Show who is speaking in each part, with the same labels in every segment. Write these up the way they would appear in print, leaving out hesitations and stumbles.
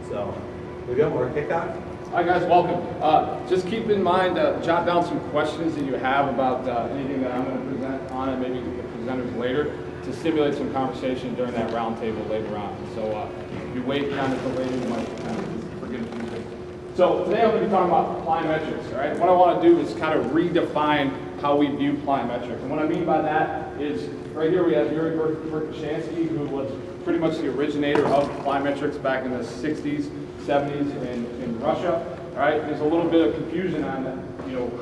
Speaker 1: So we got Marc Hickok.
Speaker 2: Hi guys, welcome. Just keep in mind, jot down some questions that you have about anything that I'm going to present on it, maybe the presenters later, to stimulate some conversation during that roundtable later on. So if you wait kind of till later, you might kind of forget a few things. So today I'm going to be talking about plyometrics, all right? What I want to do is kind of redefine how we view plyometrics. And what I mean by that is, right here we have Yuri Verkhoshansky, who was pretty much the originator of plyometrics back in the 60s, 70s in Russia. All right, there's a little bit of confusion on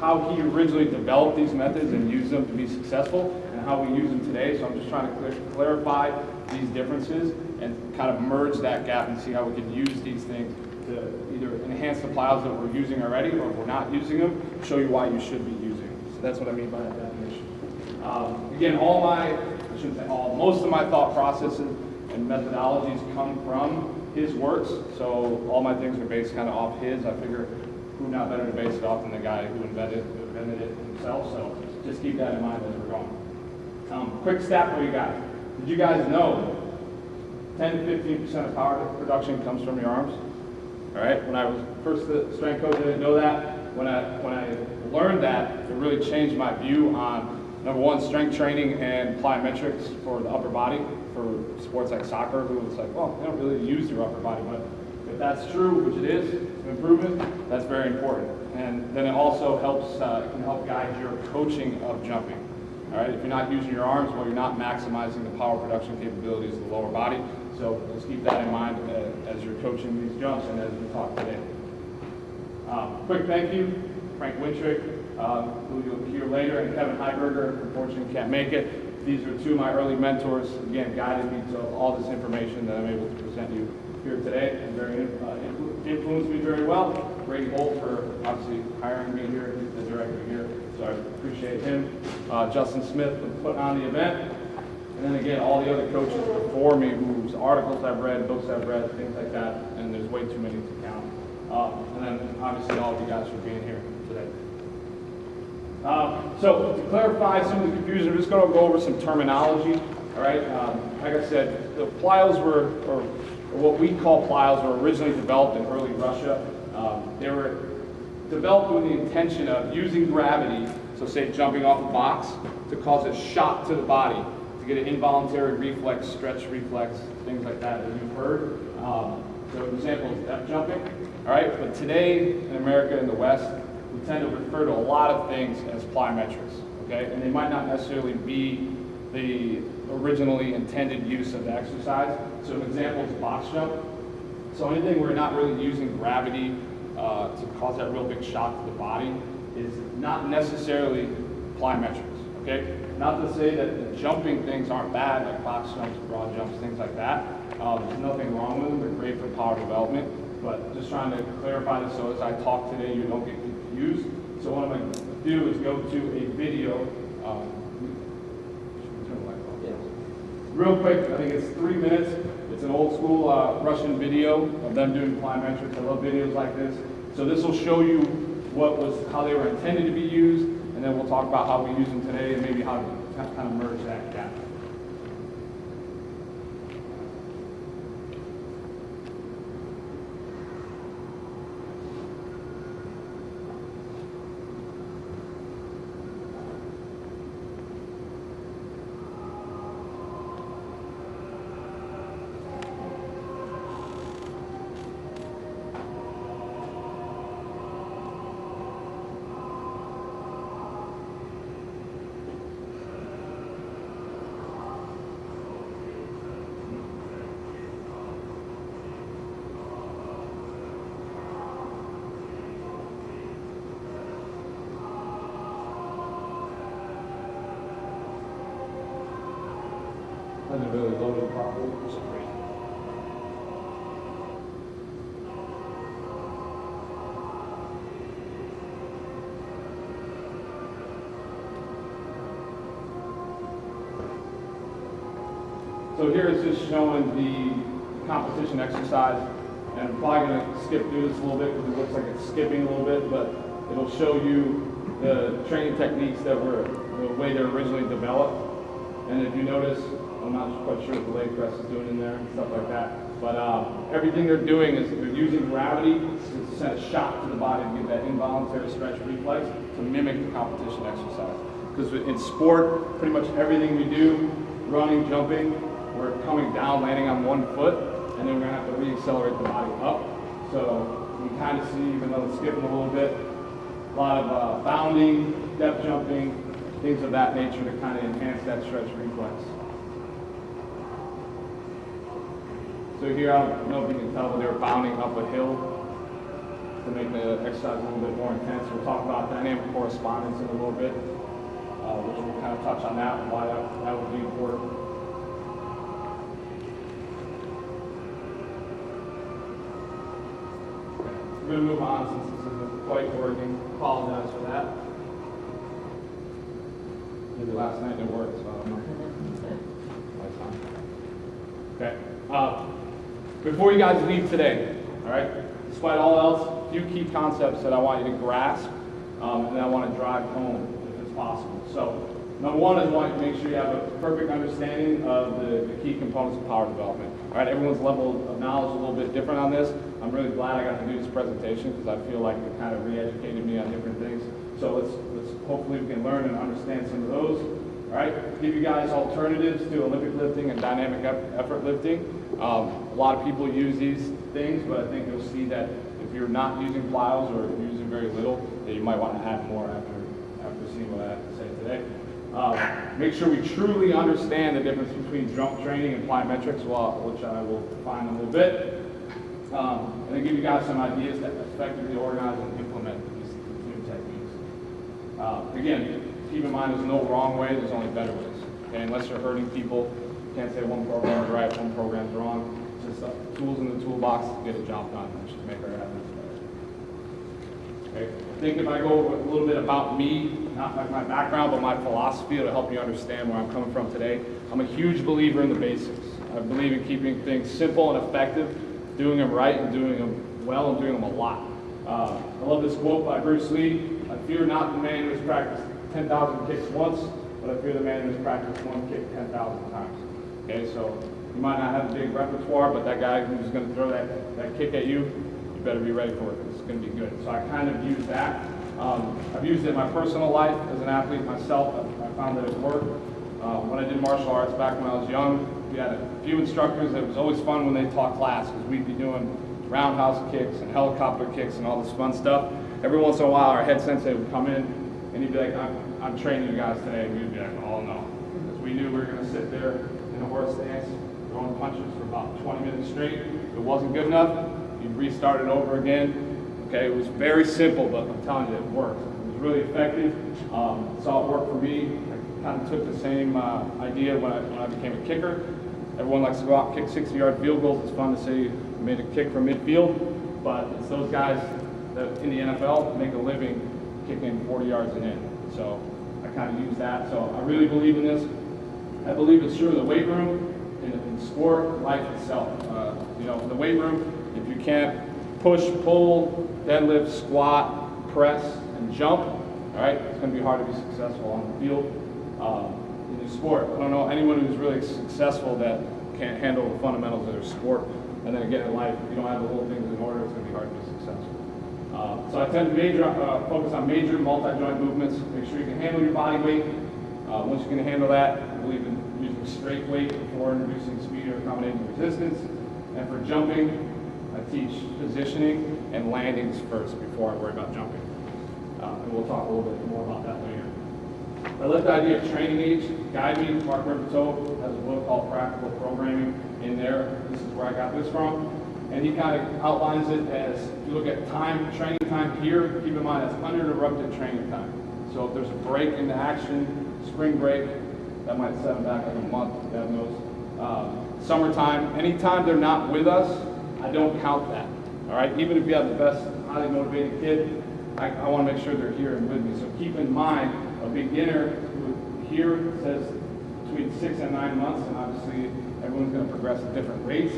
Speaker 2: how he originally developed these methods and used them to be successful, and how we use them today. So I'm just trying to clarify these differences and kind of merge that gap and see how we can use these things to either enhance the plyos that we're using already, or if we're not using them, show you why you should be using them. So that's what I mean by that definition. Again, most of my thought processes and methodologies come from his works, so all my things are based kind of off his. I figure who not better to base it off than the guy who invented it himself, so just keep that in mind as we're going. Quick stat for you guys. Did you guys know 10 to 15% of power production comes from your arms? All right, when I was first the strength coach, I didn't know that. When I learned that, it really changed my view on, number one, strength training and plyometrics for the upper body, for sports like soccer, who it's like, well, they don't really use your upper body, but if that's true, which it is, an improvement, that's very important. And then it also helps, can help guide your coaching of jumping. All right, if you're not using your arms, well, you're not maximizing the power production capabilities of the lower body. So just keep that in mind as you're coaching these jumps and as we talk today. Quick thank you, Frank Wintrick, who you'll hear later, and Kevin Heiberger, unfortunately can't make it. These are two of my early mentors, again, guided me to all this information that I'm able to present you here today, and very influenced me very well. Brady Holt for obviously hiring me here, he's the director here, so I appreciate him. Justin Smith for putting on the event. And then again, all the other coaches before me whose articles I've read, books I've read, things like that, and there's way too many to count. And then obviously all of you guys for being here today. So to clarify some of the confusion, I'm just going to go over some terminology. All right, like I said, the plyos were, or what we call plyos, were originally developed in early Russia. They were developed with the intention of using gravity, so say jumping off a box, to cause a shock to the body, to get an involuntary reflex, stretch reflex, things like that you've heard. So an example is F jumping. All right, but today in America and the West, we tend to refer to a lot of things as plyometrics, okay? And they might not necessarily be the originally intended use of the exercise. So an example is box jump. So anything where we're not really using gravity to cause that real big shock to the body is not necessarily plyometrics, okay? Not to say that the jumping things aren't bad, like box jumps, broad jumps, things like that. There's nothing wrong with them. They're great for power development. But just trying to clarify this so as I talk today, you don't get confused. So what I'm going to do is go to a video. Real quick, I think it's 3 minutes. It's an old school Russian video of them doing plyometrics. I love videos like this. So this will show you how they were intended to be used, and then we'll talk about how we use them today and maybe how to kind of merge that gap. Hasn't really loaded properly, which is great. So here it's just showing the competition exercise, and I'm probably going to skip through this a little bit because it looks like it's skipping a little bit, but it'll show you the training techniques that were the way they're originally developed. And if you notice, I'm not quite sure what the leg press is doing in there and stuff like that, But everything they're doing is they're using gravity to send a shock to the body to get that involuntary stretch reflex to mimic the competition exercise. Because in sport, pretty much everything we do, running, jumping, we're coming down, landing on one foot, and then we're gonna have to re-accelerate the body up. So you can kind of see, even though it's skipping a little bit, a lot of bounding, depth jumping, things of that nature to kind of enhance that stretch reflex. So here, I don't know if you can tell, but they were bounding up a hill to make the exercise a little bit more intense. We'll talk about dynamic correspondence in a little bit, which we'll kind of touch on that and why that would be important. We're going to move on since this isn't quite working. Apologize for that. Maybe last night it worked, so I don't know. Okay. Before you guys leave today, all right, despite all else, a few key concepts that I want you to grasp and that I want to drive home if it's possible. So, number one is I want you to make sure you have a perfect understanding of the key components of power development. All right, everyone's level of knowledge is a little bit different on this. I'm really glad I got to do this presentation because I feel like it kind of re-educated me on different things. So let's hopefully we can learn and understand some of those. All right, give you guys alternatives to Olympic lifting and dynamic effort lifting. A lot of people use these things, but I think you'll see that if you're not using plyos or you're using very little, that you might want to add more after seeing what I have to say today. Make sure we truly understand the difference between jump training and plyometrics, which I will define in a little bit. And then give you guys some ideas that effectively organize and implement these new techniques. Again, keep in mind there's no wrong way, there's only better ways. Okay? Unless you're hurting people, you can't say one program is right, one program's wrong. It's just tools in the toolbox to get a job done, which is make our athletes better. Okay? I think if I go over a little bit about me, not like my background, but my philosophy, it'll help you understand where I'm coming from today. I'm a huge believer in the basics. I believe in keeping things simple and effective, doing them right and doing them well and doing them a lot. I love this quote by Bruce Lee: "I fear not the man who has practiced 10,000 kicks once, but I fear the man who has practiced one kick 10,000 times." Okay, so you might not have a big repertoire, but that guy who's going to throw that kick at you, you better be ready for it because it's going to be good. So I kind of use that. I've used it in my personal life as an athlete myself. I found that it worked. When I did martial arts back when I was young, we had a few instructors. It was always fun when they taught class because we'd be doing roundhouse kicks and helicopter kicks and all this fun stuff. Every once in a while, our head sensei would come in and he'd be like, I'm training you guys today. And we'd be like, oh no. Because we knew we were going to sit there in a horse stance, throwing punches for about 20 minutes straight. If it wasn't good enough, you'd restart it over again. Okay, it was very simple, but I'm telling you, it worked. It was really effective. Saw it work for me. I kind of took the same idea when I became a kicker. Everyone likes to go out and kick 60-yard field goals. It's fun to say you made a kick from midfield, but it's those guys that in the NFL make a living kicking 40 yards and in. So I kind of use that. So I really believe in this. I believe it's true in the weight room, in sport, life itself. You know, in the weight room, if you can't push, pull, deadlift, squat, press, and jump, all right, it's going to be hard to be successful on the field. In your sport, I don't know anyone who's really successful that can't handle the fundamentals of their sport. And then again, in life, if you don't have the little things in order, it's going to be hard to be successful. So I tend to focus on major multi-joint movements. Make sure you can handle your body weight. Once you can handle that, I believe in using straight weight before introducing speed or accommodating resistance. And for jumping, I teach positioning and landings first before I worry about jumping. And we'll talk a little bit more about that later. I left the idea of training age guide me. Marc Hickok has a book called Practical Programming in there. This is where I got this from. And he kind of outlines it as, if you look at time, training time here, keep in mind that's uninterrupted training time. So if there's a break in the action, spring break, that might set them back like a month, God knows. Summertime, anytime they're not with us, I don't count that. All right, even if you have the best, highly motivated kid, I want to make sure they're here and with me. So keep in mind, a beginner who here says between 6 and 9 months, and obviously everyone's going to progress at different rates.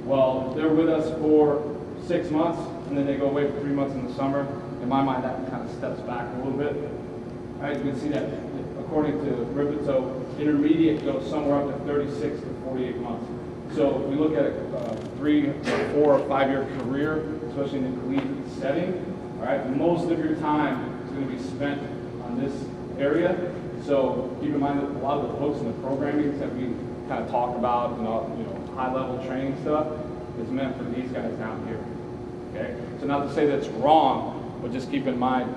Speaker 2: Well, if they're with us for 6 months and then they go away for 3 months in the summer, in my mind that kind of steps back a little bit. All right, you can see that according to Rippetoe, intermediate goes somewhere up to 36 to 48 months. So if we look at a 3 or 4 or 5 year career, especially in the collegiate setting, all right, most of your time is going to be spent on this area. So keep in mind that a lot of the folks in the programming that we kind of talk about, high level training stuff is meant for these guys down here. Okay, so not to say that's wrong, but just keep in mind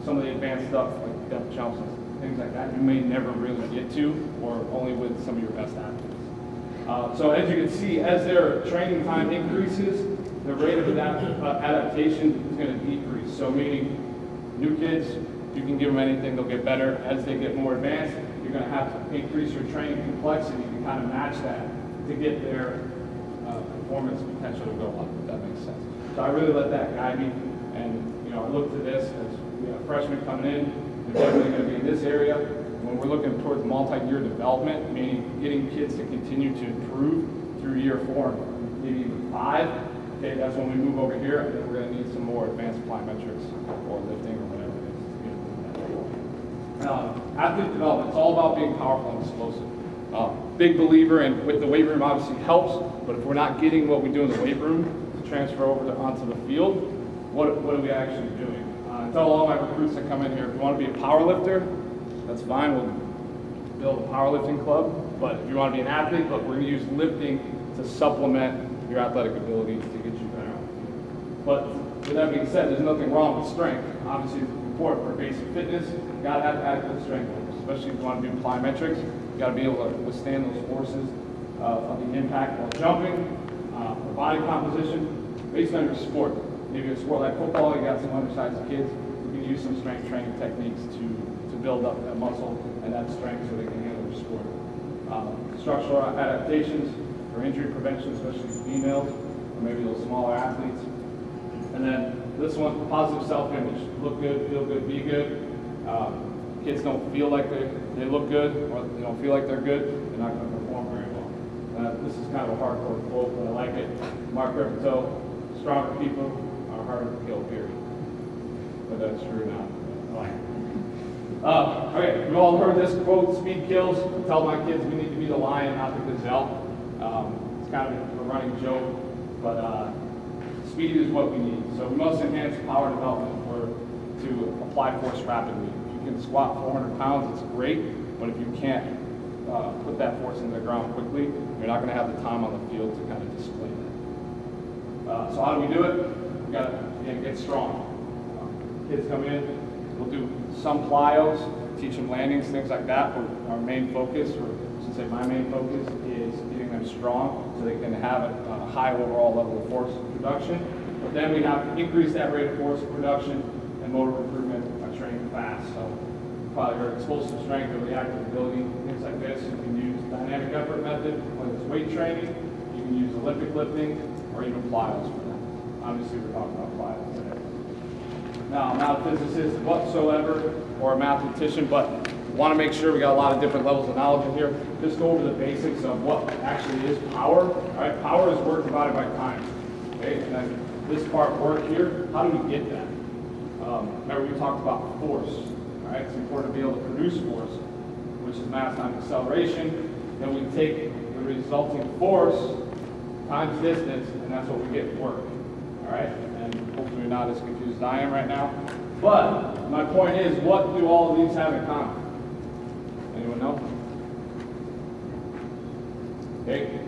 Speaker 2: some of the advanced stuff like depth jumps and things like that you may never really get to, or only with some of your best athletes. So as you can see, as their training time increases, the rate of adaptation is going to decrease. So meaning new kids, you can give them anything, they'll get better. As they get more advanced, you're going to have to increase your training complexity to kind of match that to get their performance potential to go up, if that makes sense. So I really let that guide me, and I look to this as we have freshmen coming in, they're definitely going to be in this area. When we're looking towards multi-year development, meaning getting kids to continue to improve through year 4 and maybe even 5, okay, that's when we move over here, and then we're going to need some more advanced plyometrics or lifting or whatever it is. Athlete development, it's all about being powerful and explosive. Big believer, and with the weight room obviously helps, but if we're not getting what we do in the weight room to transfer over onto the field, what are we actually doing? I tell all my recruits that come in here, if you want to be a power lifter, that's fine, we'll build a powerlifting club, but if you want to be an athlete, look, we're going to use lifting to supplement your athletic ability to get you better. But with that being said, there's nothing wrong with strength. Obviously, it's important for basic fitness. You got to have adequate strength, especially if you want to do plyometrics. You got to be able to withstand those forces of the impact while jumping, for body composition, based on your sport. Maybe a sport like football, you got some undersized kids, you can use some strength training techniques to build up that muscle and that strength so they can handle their sport. Structural adaptations for injury prevention, especially females, or maybe those smaller athletes. And then this one, positive self-image. Look good, feel good, be good. Kids don't feel like they look good, or they don't feel like they're good, they're not going to perform very well. This is kind of a hardcore quote, but I like it. Marc Hickok, stronger people are harder to kill, period. But that's true now. Okay, we've all heard this quote, speed kills. I tell my kids we need to be the lion, not the gazelle. It's kind of a running joke, but speed is what we need. So we must enhance power development to apply force rapidly. If you can squat 400 pounds, it's great, but if you can't put that force in the ground quickly, you're not going to have the time on the field to kind of display that. So how do we do it? We got to get strong. Kids come in, we'll do some plyos, teach them landings, things like that, but our main focus, or I should say my main focus, is getting them strong so they can have a high overall level of force production. But then we have to increase that rate of force production and motor improvement by training fast. So probably your explosive strength or reactive ability, things like this. You can use dynamic effort method, whether it's weight training, you can use Olympic lifting, or even plyos for that. Obviously we're talking about plyos today. Now, I'm not a physicist whatsoever or a mathematician, but want to make sure we got a lot of different levels of knowledge in here. Just go over the basics of what actually is power. All right, power is work divided by time. Okay, and then this part work here, how do we get that? Remember we talked about force. All right, it's important to be able to produce force, which is mass times acceleration. Then we take the resulting force times distance, and that's what we get work. All right, and hopefully you're not as confused as I am right now. But my point is, what do all of these have in common? Anyone know? Okay,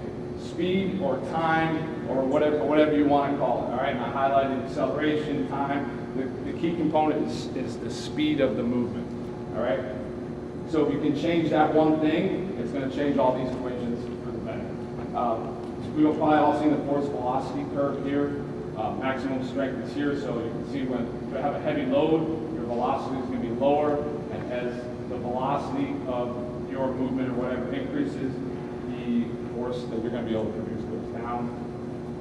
Speaker 2: speed or time or whatever you want to call it. All right, and I highlighted acceleration, time. The key component is the speed of the movement. All right, so if you can change that one thing, it's going to change all these equations for the better. We've probably all seen the force velocity curve here. Maximum strength is here, so you can see when you have a heavy load, your velocity is going to be lower, and as the velocity of your movement or whatever increases, the force that you're going to be able to produce goes down.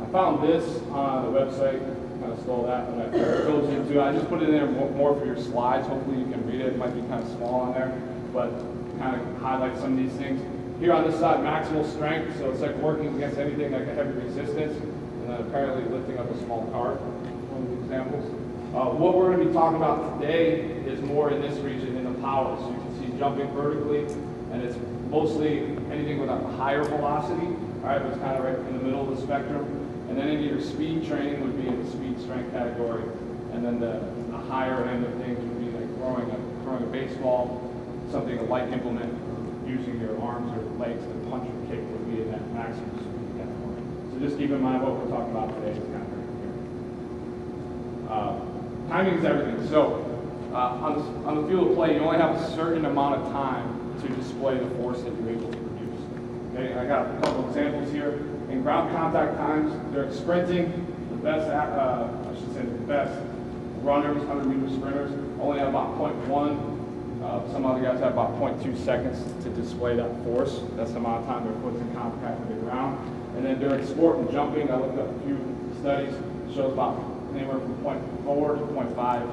Speaker 2: I found this on the website, kind of stole that, but it goes into, I just put it in there more for your slides. Hopefully you can read it. It might be kind of small on there, but kind of highlight some of these things. Here on this side, maximal strength, so it's like working against anything like a heavy resistance, and then apparently lifting up a small car, one of the examples. What we're going to be talking about today is more in this region, in the power. So you can see jumping vertically, and it's mostly anything with a higher velocity. All right, it's kind of right in the middle of the spectrum. And then any of your speed training would be in the speed strength category. And then the higher end of things would be like throwing a baseball, something, a light implement, using your arms or legs to punch or kick would be in that maximum speed category. So just keep in mind what we're talking about today is kind of here. Timing is everything. So on the field of play, you only have a certain amount of time to display the force that you're able to produce. Okay, I got a couple examples here. In ground contact times, they're sprinting. The best, the best runners, 100-meter sprinters, only have about 0.1. Some other guys have about 0.2 seconds to display that force. That's the amount of time their foot's in contact with the ground. And then during sport and jumping, I looked up a few studies, it shows about anywhere from 0.4 to 0.5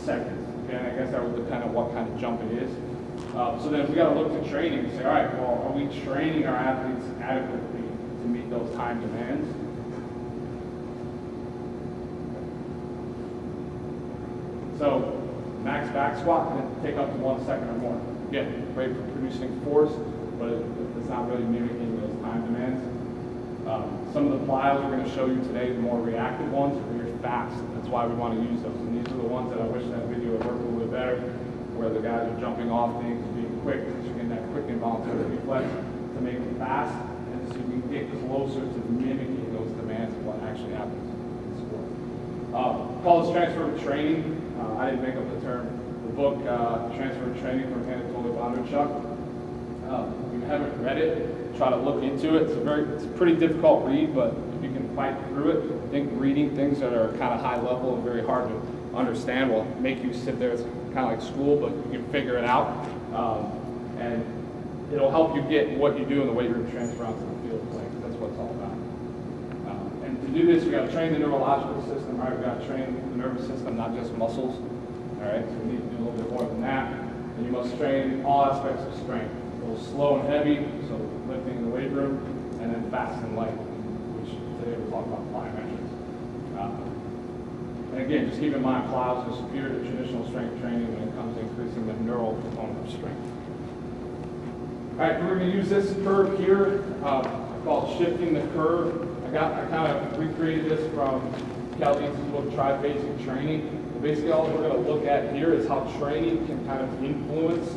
Speaker 2: seconds. Okay, and I guess that would depend on what kind of jump it is. So then we got to look to training and say, all right, well, are we training our athletes adequately to meet those time demands? So max back squat can take up to 1 second or more. Again, great for producing force, but it's not really mimicking those time demands. Some of the plyos we're going to show you today, the more reactive ones, are very fast. That's why we want to use those. And these are the ones that I wish that video would work a little bit better, where the guys are jumping off things, being quick, because you're getting that quick involuntary reflex to make it fast, and so we can get closer to mimicking those demands of what actually happens in sport. Call this transfer of training. I didn't make up the term. The book, Transfer of Training from Anatoly Bondarchuk. If you haven't read it, try to look into it. It's a pretty difficult read, but if you can fight through it, I think reading things that are kind of high level and very hard to understand will make you sit there. It's kind of like school, but you can figure it out. And it'll help you get what you do and the way you're going to transfer onto the field of play. That's what it's all about. And to do this, we got to train the neurological system, right? We got to train the nervous system, not just muscles. All right, so we need to do a little bit more than that. And you must train all aspects of strength. A little slow and heavy, so lifting in the weight room, and then fast and light, which today we'll talk about plyometrics. And again, just keep in mind, plyos are superior to traditional strength training when it comes to increasing the neural component of strength. All right, we're going to use this curve here called shifting the curve. I kind of recreated this from Cal Dietz's book, Triphasic Training. Basically, all we're going to look at here is how training can kind of influence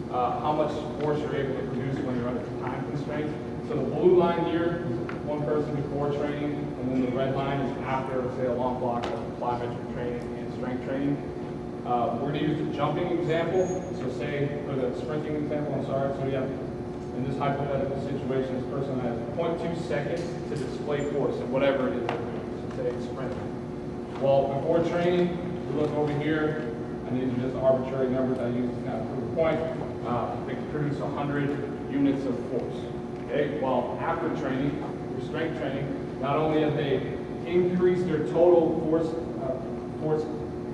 Speaker 2: how much force you're able to produce when you're under time constraints. So the blue line here is one person before training, and then the red line is after, say, a long block of plyometric training and strength training. We're going to use the jumping example. So say, for the sprinting example, I'm sorry. So yeah, in this hypothetical situation, this person has 0.2 seconds to display force in whatever it is they're doing. So say sprinting. Well, before training, we look over here, and these are just arbitrary numbers I use to kind of prove a point. They can produce 100 units of force. Okay. Well, after training, your strength training, not only have they increased their total force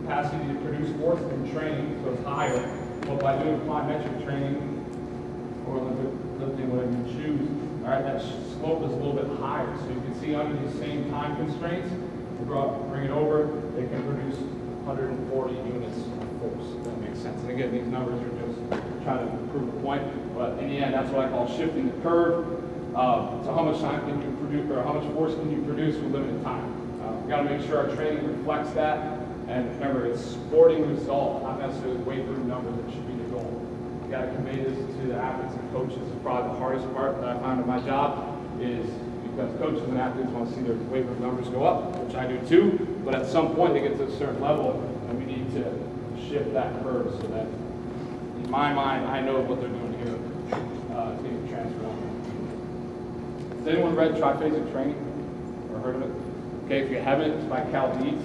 Speaker 2: capacity to produce force in training, so it's higher, but by doing plyometric training or lifting, whatever you choose, all right, that slope is a little bit higher. So you can see under these same time constraints, bring it over, they can produce 140 units of force. That makes sense. And again, these numbers are just trying to prove a point, but in the end, that's what I call shifting the curve. So how much time can you produce, or how much force can you produce with limited time? We've got to make sure our training reflects that. And remember, it's sporting result, not necessarily weight room numbers that should be the goal. You got to convey this to the athletes and coaches. It's probably the hardest part that I find in my job is because coaches and athletes want to see their weight room numbers go up, which I do too, but at some point they get to a certain level and we need to shift that curve so that, in my mind, I know what they're doing here is getting transferred on. Has anyone read Triphasic Training or heard of it? Okay, if you haven't, it's by Cal Dietz.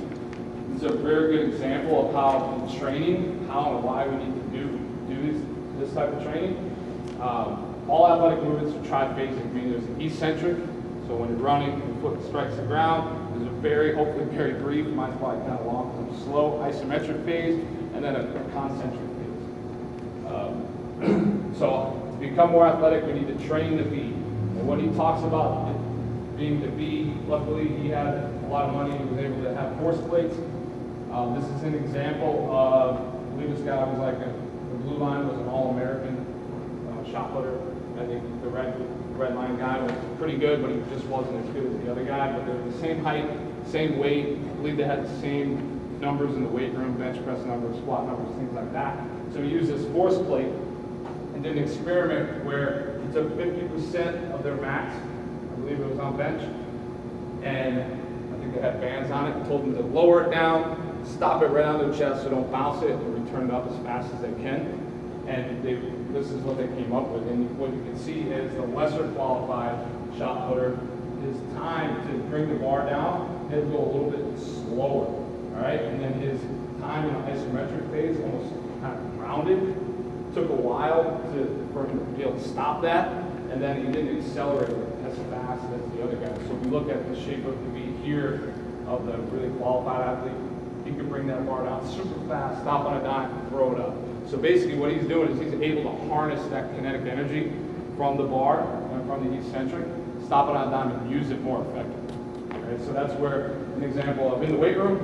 Speaker 2: It's a very good example of how in training, how and why we need to do this type of training. All athletic movements are triphasic, meaning there's an eccentric. So when you're running, your foot strikes the ground. There's a hopefully very brief, mine's probably kind of long, slow isometric phase, and then a concentric phase. So to become more athletic, we need to train the B. And when he talks about being the B, luckily he had a lot of money, he was able to have force plates. This is an example of, I believe this guy was like, the blue line was an All-American shot putter, and the red red line guy was pretty good, but he just wasn't as good as the other guy. But they were the same height, same weight. I believe they had the same numbers in the weight room, bench press numbers, squat numbers, things like that. So he used this force plate and did an experiment where he took 50% of their max, I believe it was on bench, and I think they had bands on it, told them to lower it down, stop it right on their chest so don't bounce it, and return it up as fast as they can. And this is what they came up with. And what you can see is the lesser qualified shot putter, his time to bring the bar down, he'll go a little bit slower, all right? And then his time in the isometric phase, almost kind of rounded, took a while for him to be able to stop that, and then he didn't accelerate as fast as the other guys. So if we look at the shape of the V here of the really qualified athlete, he can bring that bar down super fast, stop on a dime, throw it up. So basically what he's doing is he's able to harness that kinetic energy from the bar and from the eccentric, stop it on a dime and use it more effectively. Okay, so that's where an example of in the weight room,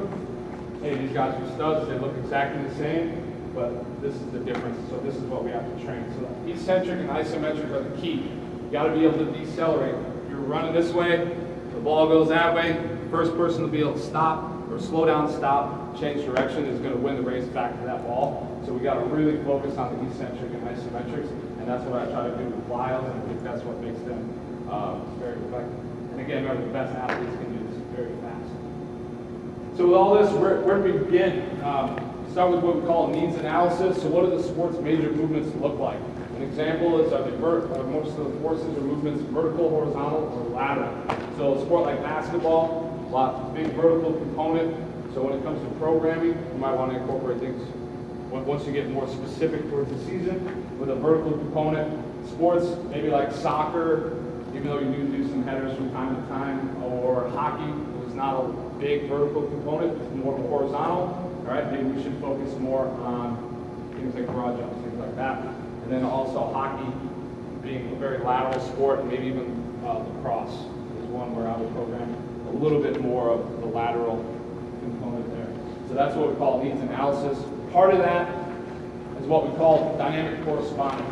Speaker 2: hey, these guys are studs, they look exactly the same, but this is the difference. So this is what we have to train. So eccentric and isometric are the key. You got to be able to decelerate. If you're running this way, the ball goes that way, first person to be able to stop or slow down, stop, change direction is going to win the race back to that ball. So we got to really focus on the eccentric and isometrics, and that's what I try to do with plyos, and I think that's what makes them very effective. And again, remember, the best athletes can do this very fast. So with all this, where do we begin? Start with what we call needs analysis. So what do the sport's major movements look like? An example is most of the forces or movements vertical, horizontal, or lateral. So a sport like basketball, big vertical component. So when it comes to programming, you might want to incorporate things once you get more specific towards the season with a vertical component. Sports, maybe like soccer, even though you do some headers from time to time, or hockey, is not a big vertical component, it's more horizontal. All right, maybe we should focus more on things like broad jumps, things like that. And then also hockey being a very lateral sport, and maybe even lacrosse is one where I would program a little bit more of the lateral component there. So that's what we call needs analysis. Part of that is what we call dynamic correspondence.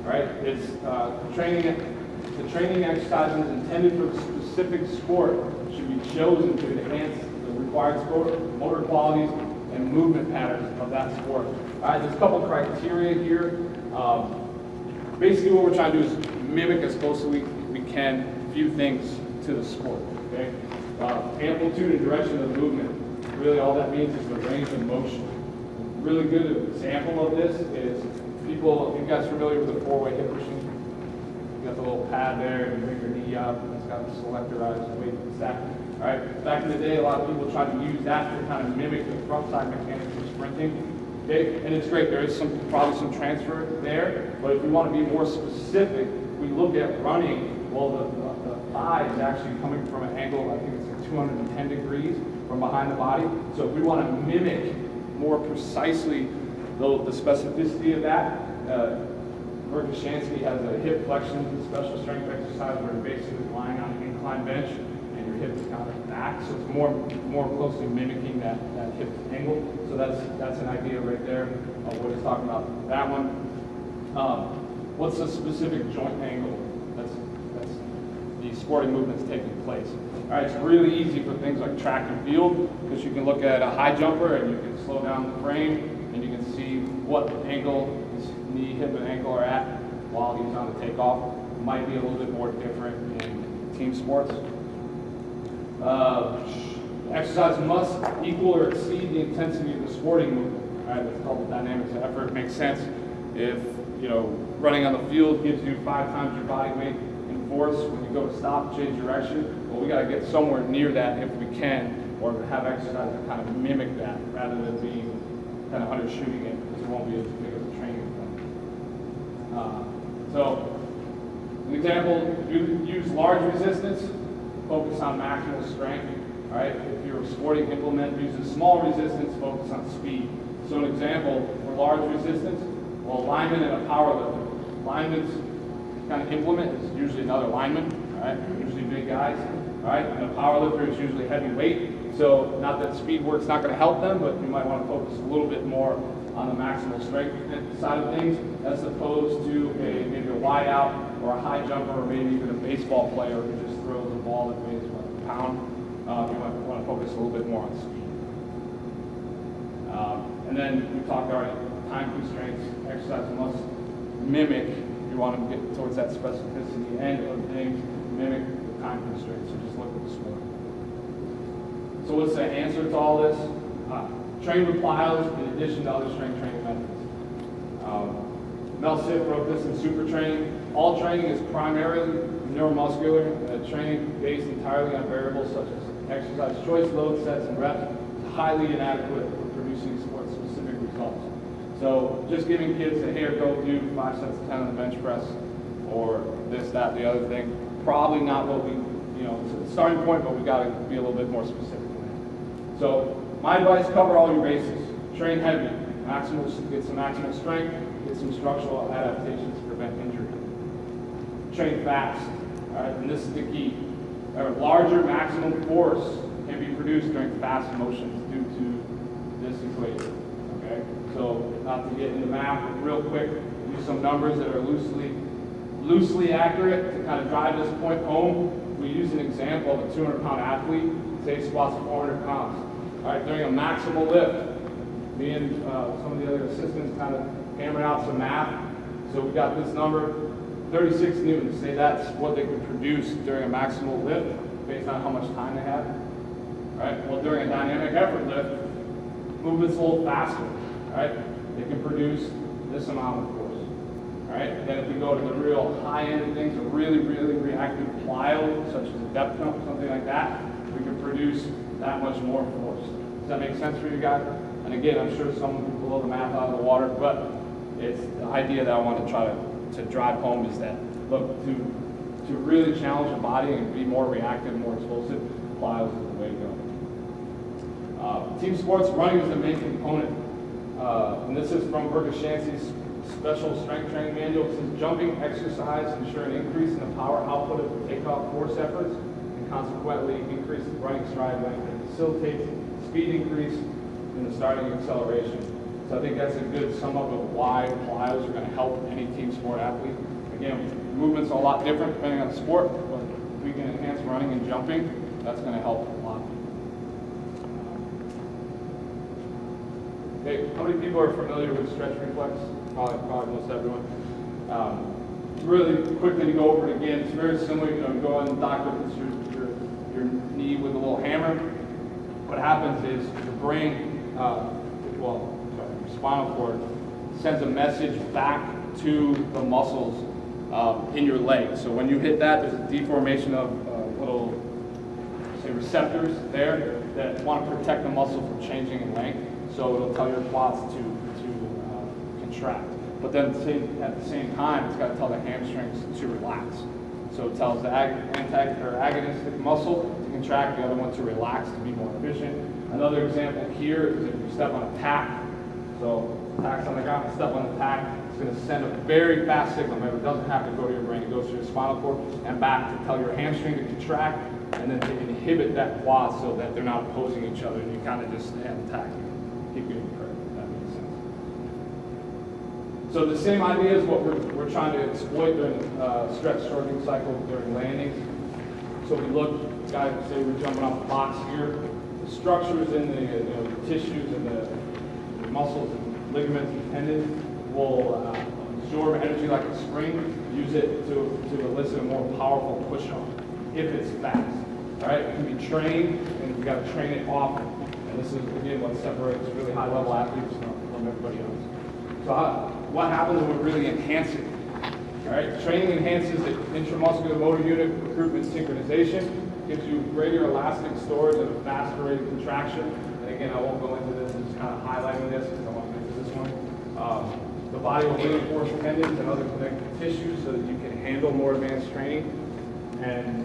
Speaker 2: All right, it's the training exercises intended for a specific sport should be chosen to enhance the required sport, motor qualities, and movement patterns of that sport. All right, there's a couple criteria here. Basically what we're trying to do is mimic as closely we can a few things to the sport, okay? Amplitude and direction of the movement. Really all that means is the range of motion. A really good example of this is people, you guys familiar with the four-way hip machine? You got the little pad there, and you bring your knee up, and it's got the selectorized weight stack. All right, back in the day, a lot of people tried to use that to kind of mimic the front side mechanics of sprinting. Okay, and it's great, there is probably some transfer there, but if we want to be more specific, we look at running, well, the thigh is actually coming from an angle, I think it's like 210 degrees from behind the body. So if we want to mimic more precisely the specificity of that, Marc Hickok has a hip flexion special strength exercise where you're basically lying on an incline bench and your hip is kind of back, so it's more closely mimicking that hip angle. So that's an idea right there of what he's talking about. That one. What's the specific joint angle that's the sporting movement's taking place? All right, it's really easy for things like track and field because you can look at a high jumper and you can slow down the frame and you can see what angle his knee, hip, and ankle are at while he's on the takeoff. It might be a little bit more different in team sports. Exercise must equal or exceed the intensity of the sporting movement. All right, that's called the dynamics of effort. It makes sense if running on the field gives you 5 times your body weight in force. When you go to stop, change direction. Well, we got to get somewhere near that if we can, or have exercise that kind of mimic that rather than being kind of undershooting it, because it won't be as big of a training thing. So, an example: use large resistance, focus on maximal strength. All right, if your sporting implement uses small resistance, focus on speed. So an example for large resistance, well, a lineman and a power lifter. Lineman's kind of implement is usually another lineman, all right, usually big guys, all right, and a power lifter is usually heavy weight. So not that speed work's not going to help them, but you might want to focus a little bit more on the maximal strength side of things, as opposed to maybe a wide out or a high jumper, or maybe even a baseball player who just throws a ball that weighs a pound, you might want to focus a little bit more on speed. And then we talked already, time constraints. Exercise must mimic, if you want to get towards that specificity end of things, mimic the time constraints. So just look at the sport. So what's the answer to all this? Train with plyos in addition to other strength training methods. Mel Siff wrote this in Super Training. All training is primarily neuromuscular, training based entirely on variables such as exercise choice, load, sets, and reps is highly inadequate for producing sport-specific results. So just giving kids a here, go do 5 sets of 10 on the bench press, or this, that, the other thing, probably not what we, it's a starting point, but we got to be a little bit more specific than that. So my advice, cover all your bases. Train heavy, get some maximal strength, get some structural adaptations to prevent injury. Train fast, all right, and this is the key. A larger maximum force can be produced during fast motions due to this equation, okay? So not to get into math, but real quick, use some numbers that are loosely accurate to kind of drive this point home. We use an example of a 200-pound athlete, say squats 400 pounds. All right, during a maximal lift, me and some of the other assistants kind of hammered out some math. So we got this number, 36 newtons. Say that's what they could produce during a maximal lift based on how much time they had. All right, well, during a dynamic effort lift, movement's a little faster. All right, they can produce this amount of force. All right, and then if we go to the real high end of things, a really, really reactive plyo, such as a depth jump or something like that, we can produce that much more force. Does that make sense for you guys? And again, I'm sure some will blow the math out of the water, but it's the idea that I want to try to drive home is that, look, to really challenge the body and be more reactive, more explosive, plyos is the way to go. Team sports, running is the main component. And this is from Verkashansky's special strength training manual. It says jumping exercise ensure an increase in the power output of takeoff force efforts and consequently increase the running stride length and facilitates speed increase in the starting acceleration. So I think that's a good sum up of why plyos are going to help any team sport athlete. Again, movements are a lot different depending on the sport, but if we can enhance running and jumping, that's going to help a lot. Okay, how many people are familiar with stretch reflex? Probably most everyone. Really quickly to go over it again, it's very similar. You go on, the doctor puts your knee with a little hammer. What happens is the brain, your spinal cord sends a message back to the muscles in your leg. So when you hit that, there's a deformation of little, say, receptors there that want to protect the muscle from changing in length. So it'll tell your quads to contract. But then at the same time, it's got to tell the hamstrings to relax. So it tells the agonistic muscle to contract, the other one to relax to be more efficient. Another example here is if you step on a tack. So tack's on the ground, step on the tack, it's going to send a very fast signal. Remember, it doesn't have to go to your brain, it goes to your spinal cord and back to tell your hamstring to contract and then to inhibit that quad so that they're not opposing each other and you kind of just stay on the tack and keep getting hurt, if that makes sense. So the same idea is what we're trying to exploit during stretch shortening cycle during landings. So we look, guys, say we're jumping off the box here, the structures in the tissues and the muscles and ligaments and tendons will absorb energy like a spring, use it to elicit a more powerful push-on if it's fast. All right, it can be trained, and we got to train it often. And this is again what separates really high-level athletes from everybody else. So what happens when we really enhance it? All right, training enhances the intramuscular motor unit recruitment synchronization, gives you greater elastic storage and a faster rate of contraction. And again, I won't go into this, I'm just kind of highlighting this because I want to get to this one. The body will reinforce tendons and other connective tissues so that you can handle more advanced training. And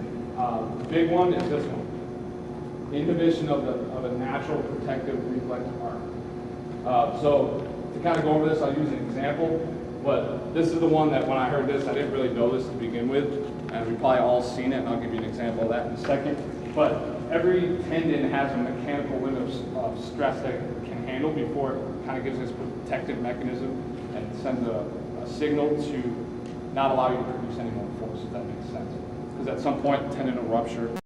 Speaker 2: the big one is this one, inhibition of a natural protective reflex arc. So to kind of go over this, I'll use an example, but this is the one that when I heard this, I didn't really know this to begin with, and we've probably all seen it, and I'll give you an example of that in a second. But every tendon has a mechanical limit of stress that it can handle before it kind of gives this protective mechanism and sends a signal to not allow you to produce any more force, if that makes sense. Because at some point, tendon will rupture.